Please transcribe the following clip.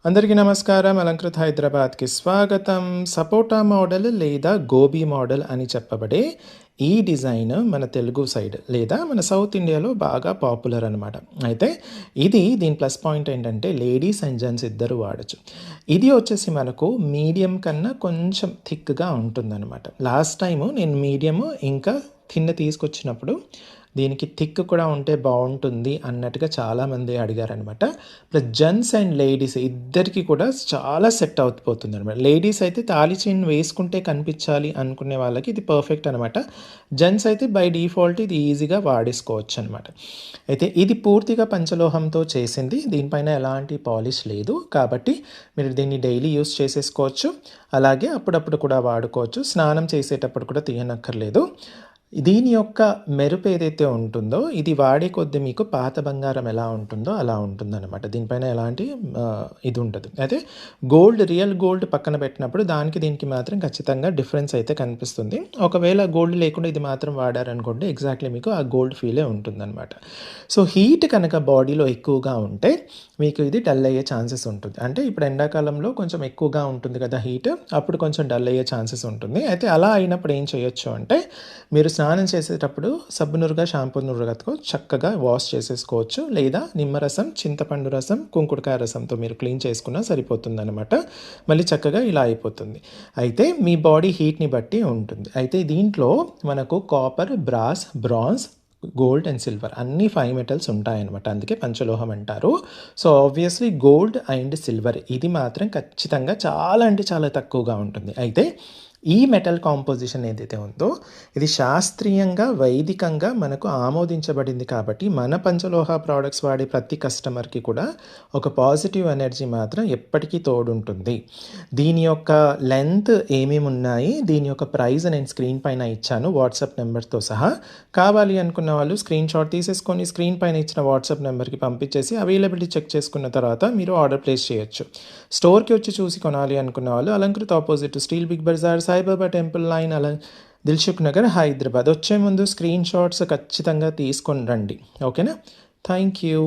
అందరికీ నమస్కారం. అలంకృత్ హైదరాబాద్‌కి స్వాగతం. సపోటా మోడల్ లేదా గోబీ మోడల్ అని చెప్పబడే ఈ డిజైన్ మన తెలుగు సైడ్ లేదా మన సౌత్ ఇండియాలో బాగా పాపులర్ అనమాట. అయితే దీని ప్లస్ పాయింట్ ఏంటంటే లేడీస్ అండ్ జెంట్స్ ఇద్దరు వాడొచ్చు. ఇది వచ్చేసి మనకు మీడియం కన్నా కొంచెం థిక్‌గా ఉంటుందనమాట. లాస్ట్ టైము నేను మీడియము ఇంకా థిన్ తీసుకొచ్చినప్పుడు దీనికి థిక్ కూడా ఉంటే బాగుంటుంది అన్నట్టుగా చాలామంది అడిగారనమాట. ప్లస్ జెంట్స్ అండ్ లేడీస్ ఇద్దరికి కూడా చాలా సెట్ అవుతుంది అనమాట. లేడీస్ అయితే తాళి చైన్ వేసుకుంటే కనిపించాలి అనుకునే వాళ్ళకి ఇది పర్ఫెక్ట్ అనమాట. జెంట్స్ అయితే బై డిఫాల్ట్ ఇది ఈజీగా వాడేసుకోవచ్చు అనమాట. అయితే ఇది పూర్తిగా పంచలోహంతో చేసింది. దీనిపైన ఎలాంటి పాలిష్ లేదు కాబట్టి మీరు దీన్ని డైలీ యూస్ చేసేసుకోవచ్చు. అలాగే అప్పుడప్పుడు కూడా వాడుకోవచ్చు. స్నానం చేసేటప్పుడు కూడా తీయనక్కర్లేదు. దీని యొక్క మెరుపు ఏదైతే ఉంటుందో ఇది వాడే కొద్దీ మీకు పాత బంగారం ఎలా ఉంటుందో అలా ఉంటుందన్నమాట. దీనిపైన ఎలాంటి ఇది ఉండదు. అయితే రియల్ గోల్డ్ పక్కన పెట్టినప్పుడు దీనికి మాత్రం ఖచ్చితంగా డిఫరెన్స్ అయితే కనిపిస్తుంది. ఒకవేళ గోల్డ్ లేకుండా ఇది మాత్రం వాడారనుకోండి ఎగ్జాక్ట్లీ మీకు ఆ గోల్డ్ ఫీలే ఉంటుందన్నమాట. సో హీట్ కనుక బాడీలో ఎక్కువగా ఉంటే మీకు ఇది డల్ అయ్యే ఛాన్సెస్ ఉంటుంది. అంటే ఇప్పుడు ఎండాకాలంలో కొంచెం ఎక్కువగా ఉంటుంది కదా హీట్, అప్పుడు కొంచెం డల్ అయ్యే ఛాన్సెస్ ఉంటుంది. అయితే అలా అయినప్పుడు ఏం చేయొచ్చు అంటే మీరు స్నానం చేసేటప్పుడు సబ్బు నురుగా షాంపూ నురుగతో చక్కగా వాష్ చేసేసుకోవచ్చు. లేదా నిమ్మరసం, చింతపండు రసం, కుంకుడుకాయ రసంతో మీరు క్లీన్ చేసుకున్నా సరిపోతుందన్నమాట. మళ్ళీ చక్కగా ఇలా అయిపోతుంది. అయితే మీ బాడీ హీట్ని బట్టి ఉంటుంది. అయితే దీంట్లో మనకు copper, brass, bronze, gold and silver అన్ని 5 మెటల్స్ ఉంటాయన్నమాట. అందుకే పంచలోహం అంటారు. So obviously gold and silver ఇది మాత్రం ఖచ్చితంగా చాలా అంటే చాలా తక్కువగా ఉంటుంది. అయితే ఈ మెటల్ కాంపోజిషన్ ఏదైతే ఉందో ఇది శాస్త్రీయంగా వైదికంగా మనకు ఆమోదించబడింది కాబట్టి మన పంచలోహ ప్రోడక్ట్స్ వాడే ప్రతి కస్టమర్కి కూడా ఒక పాజిటివ్ ఎనర్జీ మాత్రం ఎప్పటికీ తోడుంటుంది. దీని యొక్క లెంత్ ఏమేమి ఉన్నాయి, దీని యొక్క ప్రైస్ నేను స్క్రీన్ పైన ఇచ్చాను వాట్సాప్ నెంబర్తో సహా. కావాలి అనుకున్న వాళ్ళు స్క్రీన్ షాట్ తీసేసుకొని స్క్రీన్ పైన ఇచ్చిన వాట్సాప్ నెంబర్కి పంపించేసి అవైలబిలిటీ చెక్ చేసుకున్న తర్వాత మీరు ఆర్డర్ ప్లేస్ చేయొచ్చు. స్టోర్కి వచ్చి చూసి కొనాలి అనుకున్న వాళ్ళు Alankrit opposite steel Big Bazaar, Saibaba temple line, Dilsukhnagar, Hyderabad. వచ్చే ముందు స్క్రీన్ షాట్స్ ఖచ్చితంగా తీసుకొని రండి. ఓకేనా? Thank you.